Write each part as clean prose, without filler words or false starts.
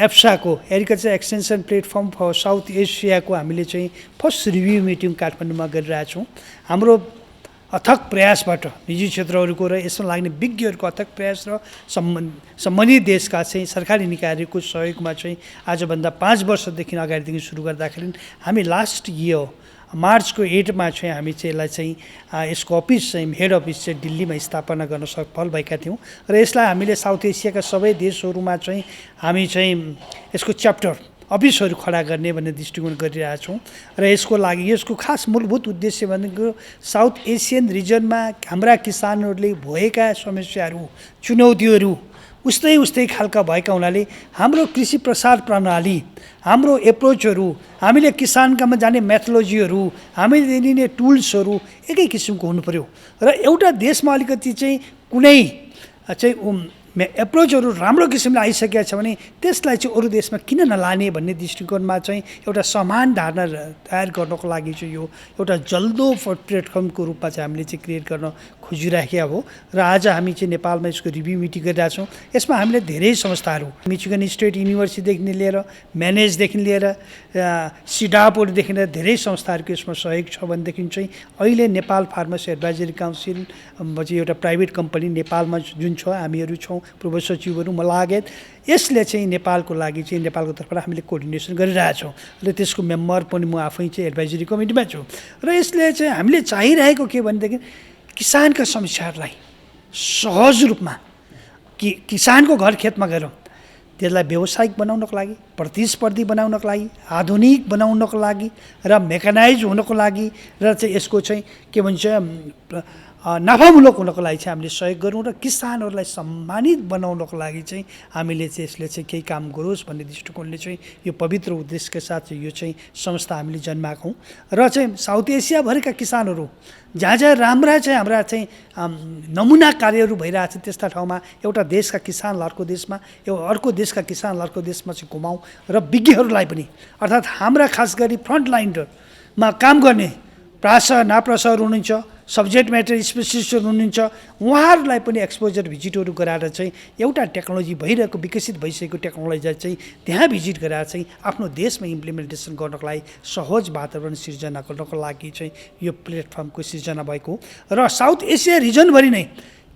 एप्साको agriculture extension platform for South एसियाको हामीले चाहिँ फर्स्ट रिभ्यू मिटिङ काठमाडौँमा गरिरहेका छौँ। हाम्रो अथक प्रयासबाट निजी क्षेत्रहरूको र यसमा लाग्ने विज्ञहरूको अथक प्रयास र सम्बन्धित देशका चाहिँ सरकारी निकायहरूको सहयोगमा चाहिँ आजभन्दा 5 वर्षदेखि अगाडिदेखि सुरु गर्दाखेरि हामी लास्ट इयर मार्चको 8मा चाहिँ हामी चाहिँ यसलाई चाहिँ यसको अफिस चाहिँ हेड अफिस चाहिँ दिल्लीमा स्थापना गर्न सफल भएका थियौँ र यसलाई हामीले साउथ एसियाका सबै देशहरूमा चाहिँ हामी चाहिँ यसको च्याप्टर अफिसहरू खडा गर्ने भन्ने दृष्टिकोण गरिरहेछौँ र यसको लागि यसको खास मूलभूत उद्देश्य भनेको साउथ एसियन रिजनमा हाम्रा किसानहरूले भएका समस्याहरू चुनौतीहरू उस्तै खालका भएका हुनाले हाम्रो कृषि प्रसार प्रणाली हाम्रो एप्रोचहरू हामीले किसानकामा जाने मेथोलोजीहरू हामीले दिने टुल्सहरू एकै किसिमको हुनु पर्यो र एउटा देशमा अलिकति चाहिँ कुनै चाहिँ एप्रोचहरू राम्रो किसिमले आइसकेको छ भने त्यसलाई चाहिँ अरू देशमा किन नलाने भन्ने दृष्टिकोणमा चाहिँ एउटा समान धारणा तयार गर्नको लागि चाहिँ यो एउटा जल्दो प्लेटफर्मको रूपमा चाहिँ हामीले चाहिँ क्रिएट गर्न खोजिराखेका हो र आज हामी चाहिँ नेपालमा यसको रिभ्यू मिटिङ गरिरहेछौँ। यसमा हामीले धेरै संस्थाहरू मिचिगन स्टेट युनिभर्सिटीदेखि लिएर म्यानेजदेखि लिएर सिडापहरूदेखि लिएर धेरै संस्थाहरूको यसमा सहयोग छ भनेदेखि चाहिँ अहिले नेपाल फार्मर्स एडभाइजरी काउन्सिल चाहिँ एउटा प्राइभेट कम्पनी नेपालमा जुन छ हामीहरू छौँ पूर्व सचिवहरू लगायत यसले चाहिँ नेपालको लागि चाहिँ नेपालको तर्फबाट हामीले कोअर्डिनेसन गरिरहेछौँ र त्यसको मेम्बर पनि म आफै चाहिँ एडभाइजरी कमिटीमा छु र यसले चाहिँ हामीले चाहिरहेको के भनेदेखि किसानका समस्याहरूलाई सहज रूपमा किसानको घर खेतमा गएर त्यसलाई व्यावसायिक बनाउनको लागि प्रतिस्पर्धी बनाउनको लागि आधुनिक बनाउनको लागि र मेकानाइज हुनको लागि र चाहिँ यसको चाहिँ के भन्छ नाफामूलक हुनको लागि चाहिँ हामीले सहयोग गरौँ र किसानहरूलाई सम्मानित बनाउनको लागि चाहिँ हामीले चाहिँ यसले चाहिँ केही काम गरोस् भन्ने दृष्टिकोणले चाहिँ यो पवित्र उद्देश्यका साथ चाहिँ यो चाहिँ संस्था हामीले जन्माएको हौँ र चाहिँ साउथ एसियाभरिका किसानहरू जहाँ राम्रा चाहिँ हाम्रा चाहिँ नमुना कार्यहरू भइरहेछ त्यस्ता ठाउँमा एउटा देशका किसानलाई अर्को देशमा अर्को देशका किसानलाई अर्को देशमा चाहिँ घुमाउँ र विज्ञहरूलाई पनि अर्थात् हाम्रा खास गरी फ्रन्ट लाइनमा काम गर्ने प्रासा नाप्रासाहरू हुनुहुन्छ सब्जेक्ट म्याटर स्पेसिस्टहरू हुनुहुन्छ उहाँहरूलाई पनि एक्सपोजर भिजिटहरू गराएर चाहिँ एउटा टेक्नोलोजी भइरहेको विकसित भइसकेको टेक्नोलोजी चाहिँ त्यहाँ भिजिट गराएर चाहिँ आफ्नो देशमा इम्प्लिमेन्टेसन गर्नको लागि सहज वातावरण सिर्जना गर्नको लागि चाहिँ यो प्लेटफर्मको सिर्जना भएको र साउथ एसिया रिजनभरि नै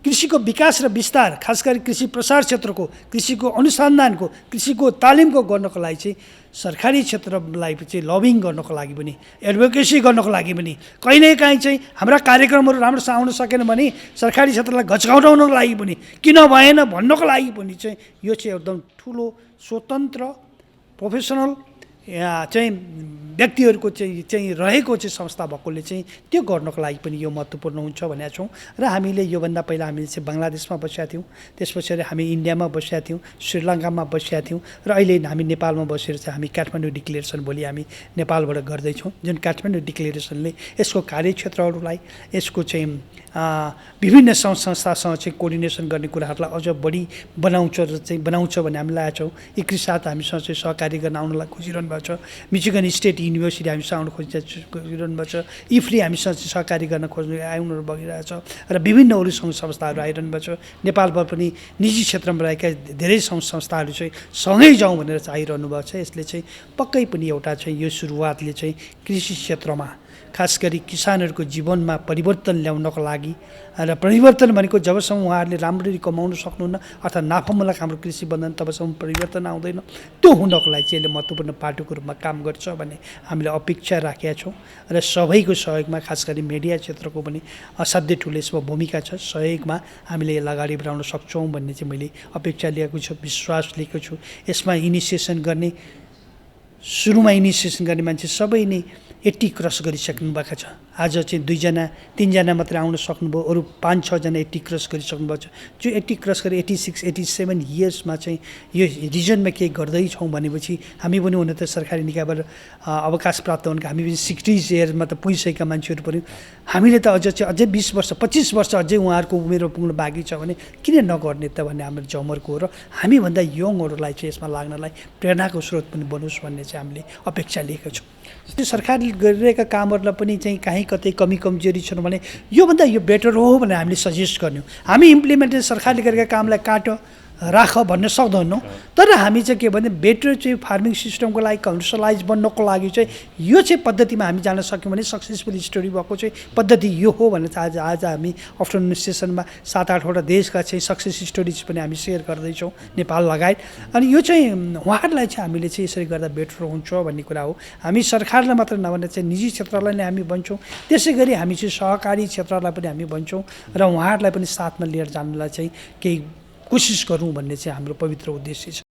कृषिको विकास र विस्तार खास गरी कृषि प्रसार क्षेत्रको कृषिको अनुसन्धानको कृषिको तालिमको गर्नको लागि चाहिँ सरकारी क्षेत्रलाई चाहिँ लबिङ गर्नको लागि पनि एडभोकेसी गर्नको लागि पनि कहिलेकाहीँ चाहिँ हाम्रा कार्यक्रमहरू राम्रोसँग आउन सकेन भने सरकारी क्षेत्रलाई घचघाउटाउनको लागि पनि किन भएन भन्नको लागि पनि चाहिँ यो चाहिँ एकदम ठुलो स्वतन्त्र प्रोफेसनल चाहिँ व्यक्तिहरूको चाहिँ रहेको चाहिँ संस्था भएकोले चाहिँ त्यो गर्नको लागि पनि यो महत्त्वपूर्ण हुन्छ भनेका छौँ र हामीले योभन्दा पहिला हामीले चाहिँ बङ्गलादेशमा बसेका थियौँ त्यसपछि हामी इन्डियामा बसेका थियौँ श्रीलङ्कामा बसेका थियौँ र अहिले हामी नेपालमा बसेर चाहिँ हामी काठमाडौँ डिक्लेरेसन भोलि हामी नेपालबाट गर्दैछौँ जुन काठमाडौँ डिक्लेरेसनले यसको कार्यक्षेत्रहरूलाई यसको चाहिँ विभिन्न संस्थासँग चाहिँ कोअर्डिनेसन गर्ने कुराहरूलाई अझ बढी बनाउँछ भन्ने हामी लागेका छौँ। एकैसाथ हामीसँग चाहिँ सहकारी गर्न आउनलाई खोजिरहनु भएको छ। मिचिगन स्टेट युनिभर्सिटी हामीसँग आउनु खोजिरहनु भएको छ। इफ्री हामीसँग चाहिँ सहकारी गर्न खोज्नु आउनु भइरहेछ र विभिन्न अरू सङ्घ संस्थाहरू आइरहनु भएको छ। नेपालमा पनि निजी क्षेत्रमा रहेका धेरै सङ्घ संस्थाहरू चाहिँ सँगै जाउँ भनेर चाहिँ आइरहनु भएको छ। यसले चाहिँ पक्कै पनि एउटा चाहिँ यो सुरुवातले चाहिँ कृषि क्षेत्रमा खास गरी किसानहरूको जीवनमा परिवर्तन ल्याउनको लागि र परिवर्तन भनेको जबसम्म उहाँहरूले राम्ररी कमाउन सक्नुहुन्न अर्थात् नाफामूलक हाम्रो कृषि बन्धन तबसम्म परिवर्तन आउँदैन। त्यो हुनको लागि चाहिँ यसले महत्त्वपूर्ण पाटोको रूपमा काम गर्छ भन्ने हामीले अपेक्षा राखेका छौँ र सबैको सहयोगमा खास गरी मिडिया क्षेत्रको पनि असाध्यै ठुलो यसमा भूमिका छ। सहयोगमा हामीले यसलाई अगाडि बढाउन सक्छौँ भन्ने चाहिँ मैले अपेक्षा लिएको छु, विश्वास लिएको छु। यसमा इनिसिएसन गर्ने सुरुमा इनिसिएसन गर्ने मान्छे सबै नै 80 क्रस गरिसक्नु भएको छ। आज चाहिँ 2-3जना मात्रै आउन सक्नुभयो, अरू 5-6 जना 80 क्रस गरिसक्नु भएको छ। जो 80 क्रस गरी 86-87 इयर्समा चाहिँ यो रिजनमा केही गर्दैछौँ भनेपछि हामी पनि हुन त सरकारी निकायबाट अवकाश प्राप्त हुनुको हामी पनि 60s इयरमा त पुगिसकेका मान्छेहरू पनि हामीले त अझै 20 वर्ष 25 वर्ष अझै उहाँहरूको उमेर पुग्नु बाँकी छ भने किन नगर्ने त भन्ने हाम्रो जमर्को हो र हामीभन्दा यङहरूलाई चाहिँ यसमा लाग्नलाई प्रेरणाको स्रोत पनि बनोस् भन्ने चाहिँ हामीले अपेक्षा लिएका छौँ। जस्तै सरकारले गरिरहेका कामहरूलाई पनि चाहिँ काहीँ कतै कमी कमजोरी छन् भने योभन्दा यो बेटर हो भनेर हामीले सजेस्ट गर्ने हो। हामी इम्प्लिमेन्टेसन सरकारले गरेका कामलाई काट्यो राख भन्न सक्दैनौँ। तर हामी चाहिँ के भने बेटर चाहिँ फार्मिङ सिस्टमको लागि कमर्सियलाइज बन्नको लागि चाहिँ यो चाहिँ पद्धतिमा हामी जान सक्यौँ भने सक्सेसफुल स्टोरी भएको चाहिँ पद्धति यो हो भनेर चाहिँ आज हामी आफ्टरनुन सेसनमा 7-8वटा देशका चाहिँ सक्सेस स्टोरिज पनि हामी सेयर गर्दैछौँ, नेपाल लगायत। अनि यो चाहिँ उहाँहरूलाई चाहिँ हामीले चाहिँ यसरी गर्दा बेटर हुन्छ भन्ने कुरा हो। हामी सरकारलाई मात्र नभने चाहिँ निजी क्षेत्रलाई नै हामी भन्छौँ, त्यसै गरी हामी चाहिँ सहकारी क्षेत्रलाई पनि हामी भन्छौँ र उहाँहरूलाई पनि साथमा लिएर जानलाई चाहिँ केही कोसिस गरौँ भन्ने चाहिँ हाम्रो पवित्र उद्देश्य छ।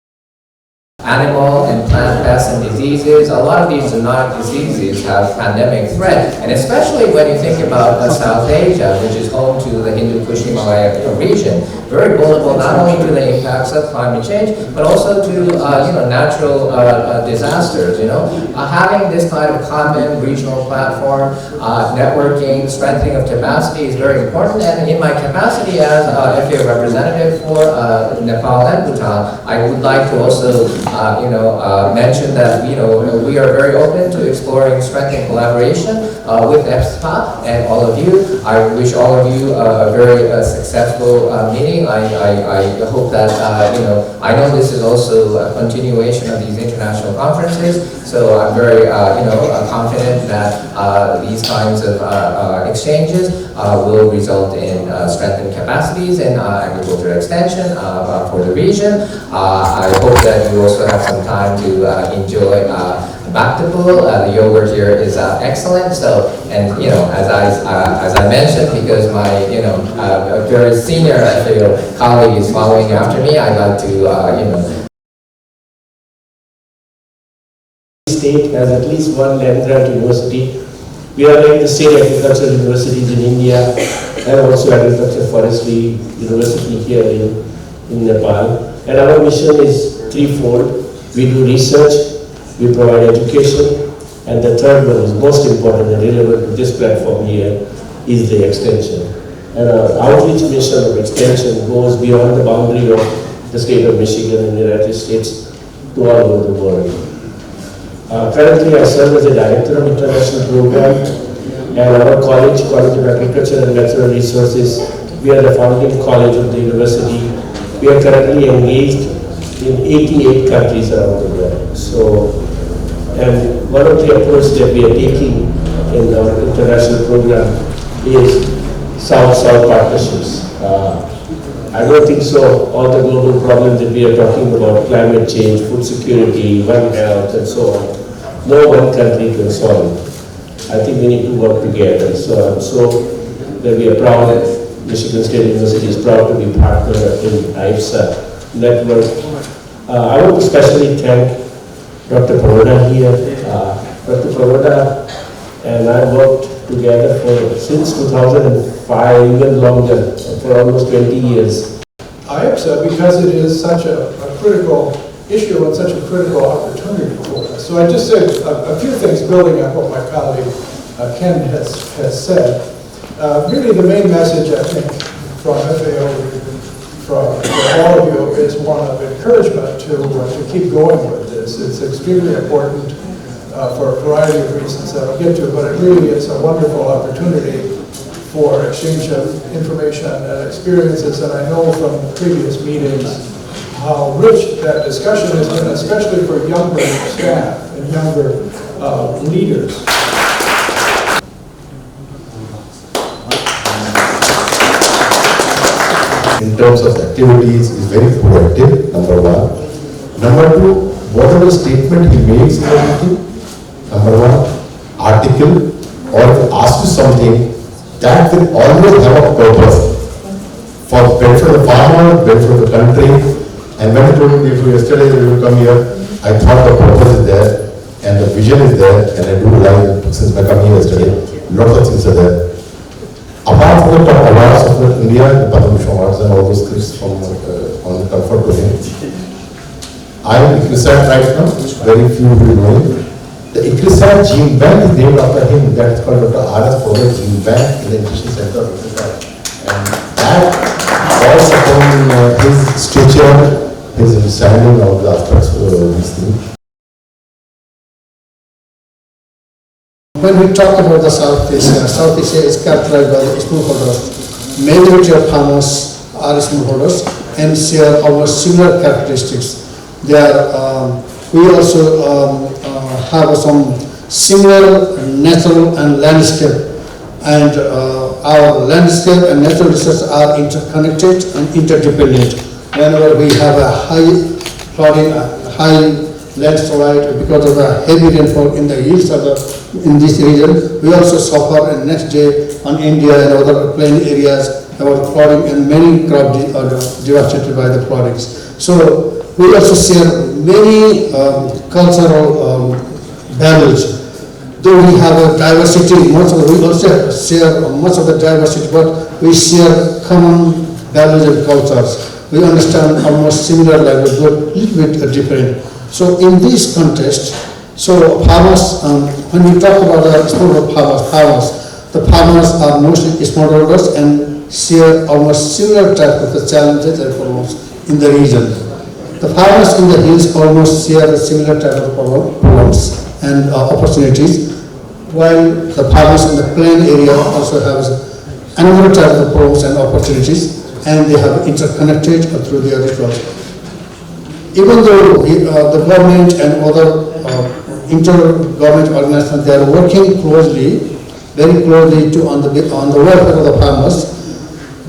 Animal and plant pests and diseases, a lot of these zoonotic diseases have pandemic threat, and especially when you think about South Asia, which is home to the Hindu Kush Himalaya region, very vulnerable not only to the impacts of climate change, but also to natural disasters. Having this kind of common regional platform, networking, strengthening of capacity is very important. And in my capacity as FAO representative for Nepal and Bhutan, I would like to also mention that we are very open to exploring strengthening collaboration with EFSPA and all of you. I wish all of you a very successful meeting. I hope that I know this is also a continuation of these international conferences, so I'm very confident that these kinds of exchanges will result in strengthened capacities in agricultural extension for the region. I hope that you also have some time to enjoy Bhaktapur. The yogurt here is excellent. So, and as I mentioned, because my very senior colleague is following after me, I'd like to State has at least one land grant university. We are like the state agricultural universities in India and also agriculture forestry university here in Nepal. And our mission is threefold. We do research, we provide education, and the third one is most important and relevant to this platform here is the extension. And our outreach mission of extension goes beyond the boundary of the state of Michigan and the United States to all over the world. Currently, I serve as a director of international program, and our college of Agriculture and Natural Resources, we are the founding college of the university. We are currently engaged in 88 countries around the world. So, and one of the approaches that we are taking in our international program is South-South partnerships. I don't think so. All the global problems that we are talking about, climate change, food security, One Health, and so on, no one country can solve it. I think we need to work together. So I'm so that we are proud that Michigan State University is proud to be partner in IFSA network. I want to especially thank Dr. Paroda here. Dr. Paroda and I worked together since 2005, even longer, for almost 20 years. IFSA, because it is such a critical issue and such a critical opportunity for us. So I just said a few things building on what my colleague Ken has said. Really the main message, I think, from FAO, from all of you, is one of encouragement to keep going with this. It's extremely important for a variety of reasons that I'll get to, but it really is a wonderful opportunity for exchange of information and experiences, and I know from previous meetings how rich that discussion has been, especially for younger staff and younger leaders. In terms of activities, is very proactive, number one. Number two, whatever statement he makes in the meeting, number one, article, or if he asks you something, that will always have a purpose for benefit of the farmer, benefit of the country. And when he told me yesterday that we will come here, I thought the purpose is there and the vision is there, and I do realize that since I come here yesterday, lots of things are there. Apart from the top awards of India, the Padma Bhushan awards and all those things from on the comfort to him, I am ICRISAT right now, very few will know it. The ICRISAT Gene Bank is named after him. That is called Dr. R.S. Proved Gene Bank in the Nutrition Center of ICRISAT. And that falls upon his stature, his understanding of the aspects of this thing. When we talk about the South Asia is characterized by the smallholders. Majority of farmers are smallholders. and share almost similar characteristics. They are, we also have some similar natural and landscape, and our landscape and natural resources are interconnected and interdependent. Whenever we have a high flooding, high landslide because of the heavy rainfall in the hills in this region, we also suffer, and next day on India and other plain areas about flooding, and many crops are devastated by the floodings. So we also share many cultural values. Though we have a diversity, we also share much of the diversity, but we share common values and cultures. We understand almost similar language, but a little bit different. So in this context, so farmers, when we talk about the smallholder farmers, the farmers are mostly smallholders and share almost similar type of the challenges and problems in the region. The farmers in the hills almost share a similar type of problems and opportunities, while the farmers in the plain area also have another type of problems and opportunities, and they have interconnected through their rituals. Even though the government and other inter-government organizations, they are working closely, very closely on the welfare of the farmers,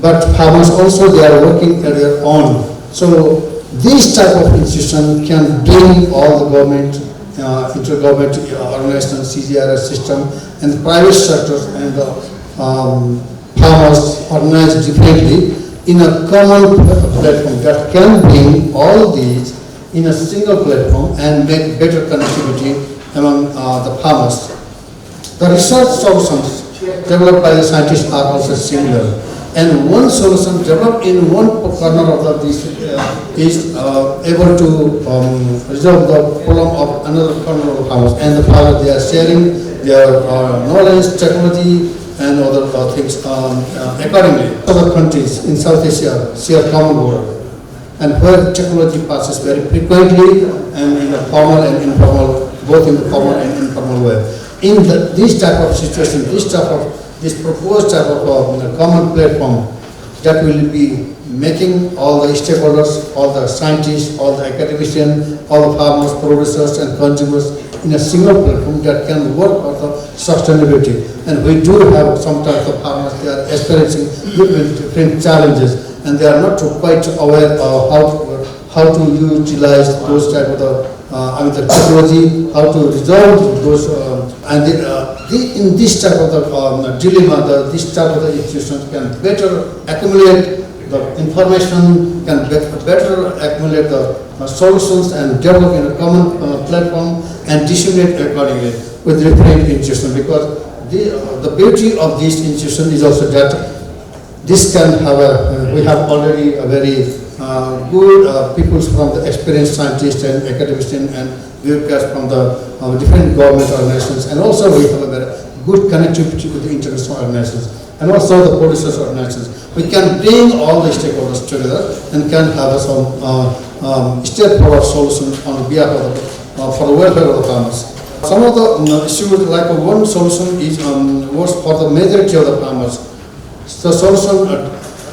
but farmers also, they are working at their own. So this type of institution can bring all the government, inter-government organizations, CGRS system, and the private sectors and the farmers organized differently in a common platform that can bring all these in a single platform and make better connectivity among the farmers. The research solutions developed by the scientists are also similar, and one solution developed in one corner of this is able to resolve the problem of another corner of the farmers, and the farmers, they are sharing their knowledge, technology, and other things accordingly. Other countries in South Asia share common border, and where technology passes very frequently and in a formal and informal, both in the formal and informal way. In this type of situation, this proposed type of common platform that will be making all the stakeholders, all the scientists, all the academicians, all the farmers, producers, and consumers in a single platform that can work for the sustainability. And we do have sometimes the farmers, they are experiencing different challenges, and they are not quite aware of how to utilize those type of the technology, how to resolve those, in this type of the dilemma, this type of the institutions can better accumulate the information, can better accumulate the solutions and develop in a common platform and disseminate accordingly with different institutions. Because the beauty of this institution is also that this can have we have already a very good people from the experienced scientists and academicians and bureaucrats from the different government organizations, and also we have a very good connectivity with the international organizations and also the producers organizations. We can bring all the stakeholders together and can have some straightforward solution on behalf of for the welfare of the farmers. Some of the issues, like one solution is was for the majority of the farmers. The solution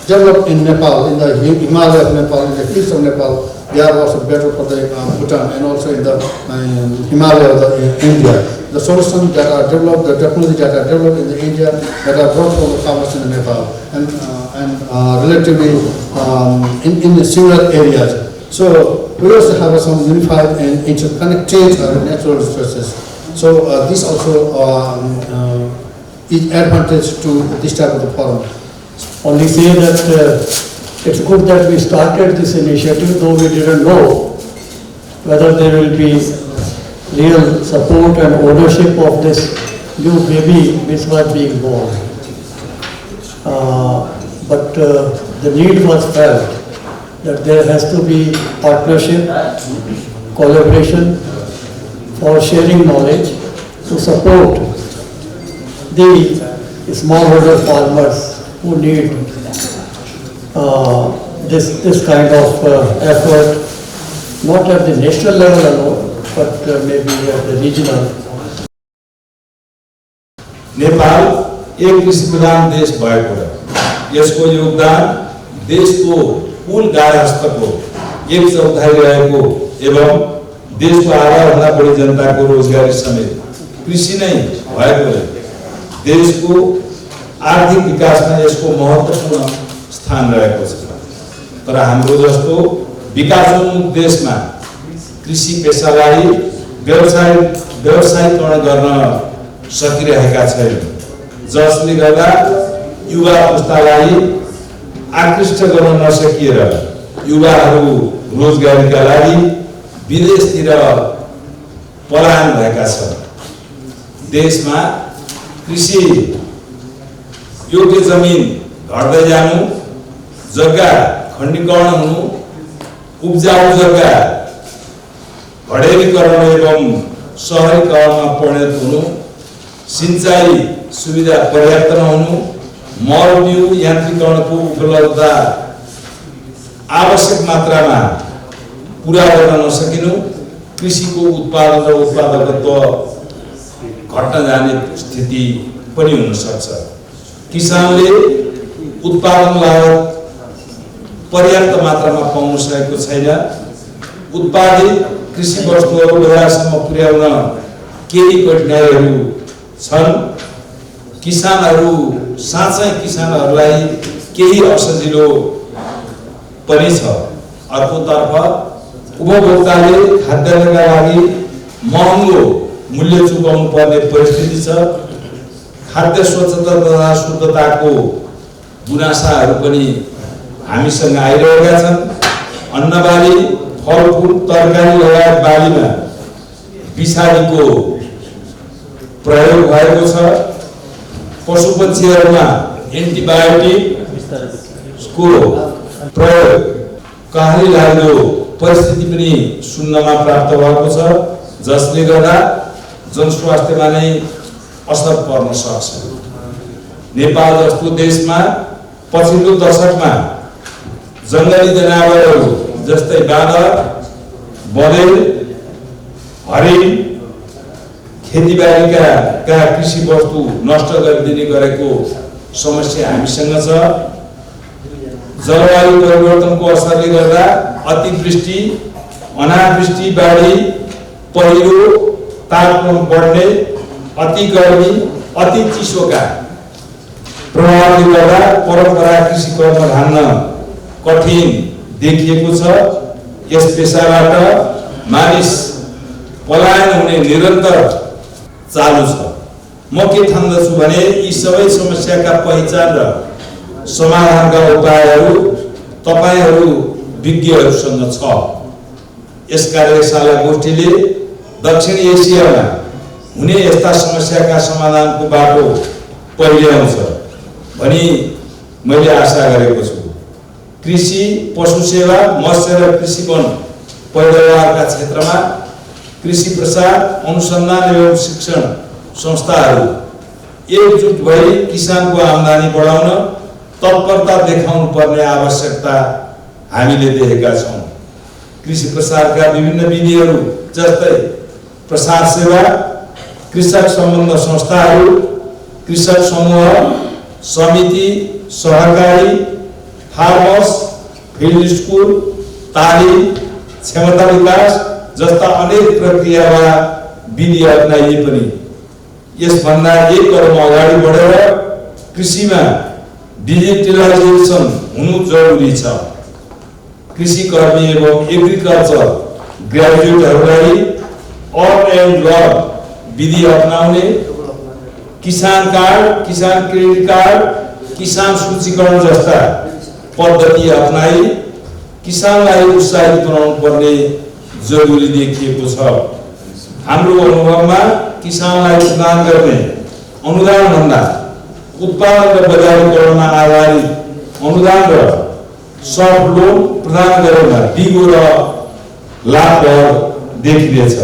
developed in Nepal, in the Himalaya of Nepal, in the hills of Nepal. They are also better for the Bhutan and also in the Himalaya of India. The solutions that are developed, the technology that are developed in the India, that are brought from the farmers in Nepal and relatively in the similar areas. So we also have some unified and interconnected natural resources. So this also is advantage to this type of the forum. Only say that it's good that we started this initiative, though we didn't know whether there will be real support and ownership of this new baby which was being born. But the need was felt that there has to be partnership, collaboration for sharing knowledge to support the smallholder farmers who need this kind of effort, not at the national level alone, but maybe at the regional. Nepal एक कृषि प्रधान देश भएको र यसको योगदान देशको कुल गार्हस्थ्यको 1/4 रहेको एवं देशको आधाभन्दा बढी जनताको रोजगारी समेत कृषि नै भएकोले देशको आर्थिक विकासमा यसको महत्त्वपूर्ण स्थान रहेको छ। तर हाम्रो जस्तो विकासोन्मुख देशमा कृषि पेसालाई व्यवसायीकरण गर्न सकिरहेका छैनन्, जसले गर्दा युवा पुस्तालाई आकृष्ट गर्न नसकिएर युवाहरू रोजगारीका लागि विदेशतिर पलायन भएका छन्। देशमा कृषि योग्य जमिन घट्दै जानु, जग्गा खण्डीकरण हुनु, उब्जाउ जग्गा घडेरीकरण एवं सहरीकरणमा परिणत हुनु, सिंचाई सुविधा पर्याप्त नहुनु, मल बिउ यान्त्रिकरणको उपलब्धता आवश्यक मात्रामा पूरा गर्न नसकिनु, कृषिको उत्पादन र उत्पादकत्व घट्न जाने स्थिति पनि हुन सक्छ। किसानले उत्पादन लागत पर्याप्त मात्रामा पाउन सकेको छैन। उत्पादित कृषि वस्तुहरू बजारसम्म पुर्याउन केही कठिनाइहरू छन्। किसानहरू साँच्चै किसानहरूलाई केही असजिलो पनि छ। अर्कोतर्फ उपभोक्ताले खाद्यान्नका लागि महँगो मूल्य चुकाउनु पर्ने परिस्थिति छ। खाद्य स्वच्छता तथा शुद्धताको गुनासाहरू पनि हामीसँग आइरहेका छन्। अन्नबाली, फलफुल, तरकारी लगायत बालीमा विषादीको प्रयोग भएको छ। पशुपक्षीहरूमा एन्टिबायोटिकको प्रयोग कहाली लाग्दो परिस्थिति पनि सुन्नमा प्राप्त भएको छ, जसले गर्दा जनस्वास्थ्यमा नै असर पर्न सक्छ। नेपाल जस्तो देशमा पछिल्लो दशकमा जङ्गली जनावरहरू जस्तै बाँदर, बँदेल, हरिण, खेतीबारीका कृषि वस्तु नष्ट गरिदिने गरेको समस्या हामीसँग छ। जलवायु परिवर्तनको असरले गर्दा अतिवृष्टि, अनावृष्टि, बाढी, पहिरो, तापक्रम बढ्ने, अति गर्मी, अति चिसोका प्रभावले गर्दा परम्परा कृषि कर्म धान्न कठिन देखिएको छ। यस पेसाबाट मानिस पलायन हुने निरन्तर चालु छ। म के ठान्दछु भने यी सबै समस्याका पहिचान र समाधानका उपायहरू तपाईहरू विज्ञहरूसँग छ। यस कार्यशाला गोष्ठीले दक्षिण एसियामा हुने यस्ता समस्याका समाधानको बाटो पहिल्याउँछ भनी मैले आशा गरेको छु। कृषि, पशु सेवा, मत्स्य र कृषि वन पैदावारका क्षेत्रमा कृषि प्रसार, अनुसन्धान एवं शिक्षण संस्थाहरू एकजुट भई किसानको आम्दानी बढाउन तत्परता देखाउनु पर्ने आवश्यकता हामीले देखेका छौँ। कृषि प्रसारका विभिन्न विधिहरू जस्तै प्रसार सेवा, कृषक सम्बन्ध संस्थाहरू, कृषक समूह, समिति, सहकारी, फार्मर्स, फिल्ड स्कुल, तालिम, क्षमता विकास जस्ता अनेक प्रक्रिया वा विधि अपनाइए पनि यसभन्दा एक कदम अगाडि बढेर कृषिमा डिजिटलाइजेसन हुनु जरुरी छ। कृषि कर्मी एवं एग्रिकल्चर ग्रेजुएटहरूलाई अर्न एन्ड लर्न विधि अपनाउने, किसान कार्ड, किसान क्रेडिट कार्ड, किसान सूचीकरण जस्ता पद्धति अपनाई किसानलाई उत्साहित बनाउनु पर्ने जरुरी देखिएको छ। हाम्रो अनुभवमा किसानलाई प्रदान गर्ने अनुदानभन्दा उत्पादन र बजारीकरणमा आधारित अनुदान र सफ्ट लोन प्रदान गरेमा दिगो र लाभप्रद देखिनेछ।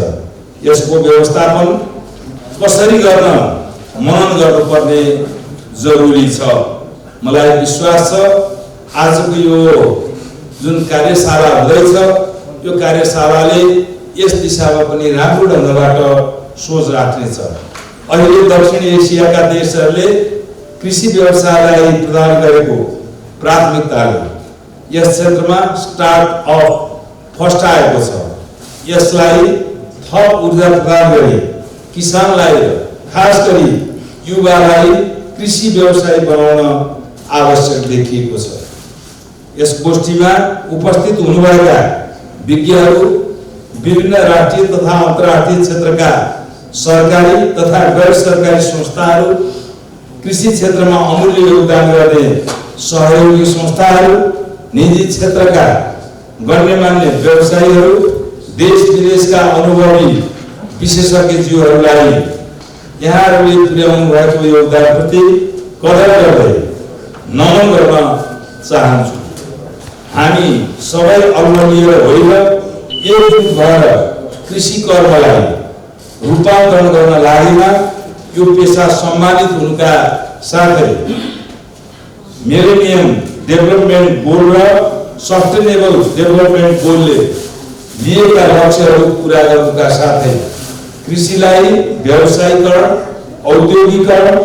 यसको व्यवस्थापन कसरी गर्न मनन गर्नुपर्ने जरुरी छ। मलाई विश्वास छ आजको यो जुन कार्यशाला हुँदैछ यो कार्यशालाले यस दिशामा पनि राम्रो ढङ्गबाट सोच राख्नेछ। अहिले दक्षिण एसियाका देशहरूले कृषि व्यवसायलाई प्रदान गरेको प्राथमिकताले यस क्षेत्रमा स्टार्टअप फर्स्ट आएको छ। यसलाई थप ऊर्जा प्रदान गरी किसानलाई र खास गरी युवालाई कृषि व्यवसाय बनाउन आवश्यक देखिएको छ। यस गोष्ठीमा उपस्थित हुनुभएका विज्ञहरू, विभिन्न राष्ट्रिय तथा अन्तर्राष्ट्रिय क्षेत्रका सरकारी तथा गैर सरकारी संस्थाहरू, कृषि क्षेत्रमा अमूल्य योगदान गर्ने सहयोगी संस्थाहरू, निजी क्षेत्रका गण्यमान्य व्यवसायीहरू, देश विदेशका अनुभवी विशेषज्ञज्यूहरूलाई यहाँहरूले पुर्याउनु भएको योगदानप्रति कदर गर्दै नमन गर्न चाहन्छु। हामी सबै अल्मलिएर होइन, एकजुट भएर कृषि कर्मलाई रूपान्तरण गर्न लागेमा यो पेशा सम्मानित हुनुका साथै मिलेनियम डेभलपमेन्ट गोल र सस्टेनेबल डेभलपमेन्ट गोलले लिएका लक्ष्यहरू पूरा गर्नुका साथै कृषिलाई व्यावसायीकरण, औद्योगिकरण,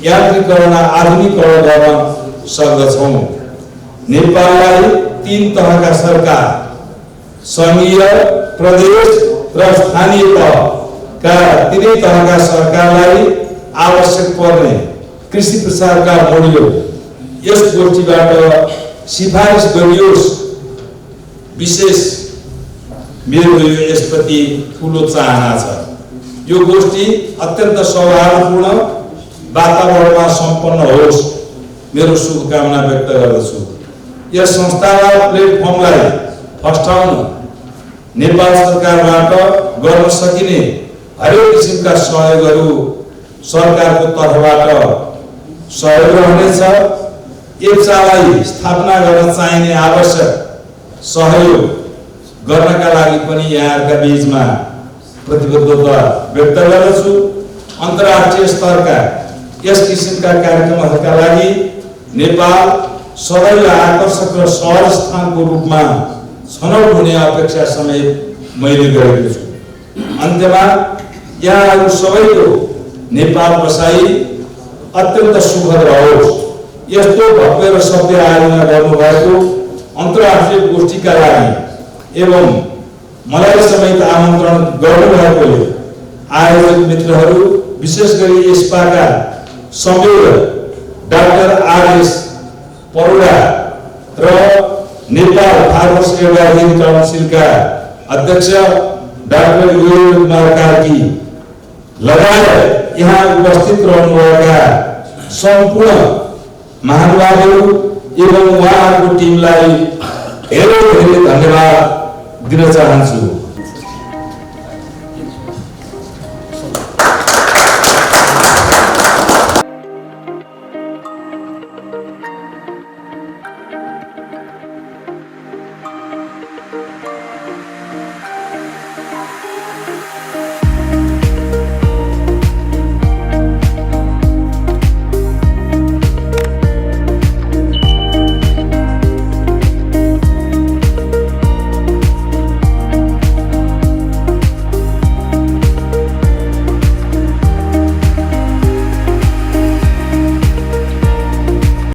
यान्त्रिकरण, आधुनिकीकरण गर्न सक्दछौँ। नेपाललाई 3 तहका सरकार, संघीय, प्रदेश र स्थानीय तहका 3 तहका सरकारलाई आवश्यक पर्ने कृषि प्रसारका मोड्यो यस गोष्ठीबाट सिफारिस गरियोस्। विशेष मेरो यसप्रति ठुलो चाहना छ। यो गोष्ठी अत्यन्त सौहार्दपूर्ण वातावरणमा सम्पन्न होस्, मेरो शुभकामना व्यक्त गर्दछु। यस संस्थागत प्लेटफर्मलाई फस्टाउन नेपाल सरकारबाट गर्न सकिने हरेक किसिमका सहयोगहरू सरकारको तर्फबाट सहयोग रहनेछ। एप्सालाई स्थापना गर्न चाहिने आवश्यक सहयोग गर्नका लागि पनि यहाँहरूका बीचमा प्रतिबद्धता व्यक्त गर्दछु। अन्तर्राष्ट्रिय स्तरका यस किसिमका कार्यक्रमहरूका लागि नेपाल सदैव आकर्षक र सहज स्थानको रूपमा छनौट हुने अपेक्षा समेत मैले गरेको छु। अन्त्यमा यहाँहरू सबैको नेपाल बसाई अत्यन्त सुखद रहोस्। यस्तो भव्य र सभ्य आयोजना गर्नुभएको अन्तर्राष्ट्रिय गोष्ठीका लागि एवं मलाई समेत आमन्त्रण गर्नुभएकोले आयोजक मित्रहरू, विशेष गरी एस्पाका संयोजक डाक्टर आर.एस. परोडा र नेपाल फार्मर्स एडभाइजरी काउन्सिलका अध्यक्ष डाक्टर योगेन्द्र कुमार कार्की लगायत यहाँ उपस्थित रहनुभएका सम्पूर्ण महानुभावहरू एवं उहाँहरूको टिमलाई धेरै धेरै धन्यवाद दिन चाहन्छु।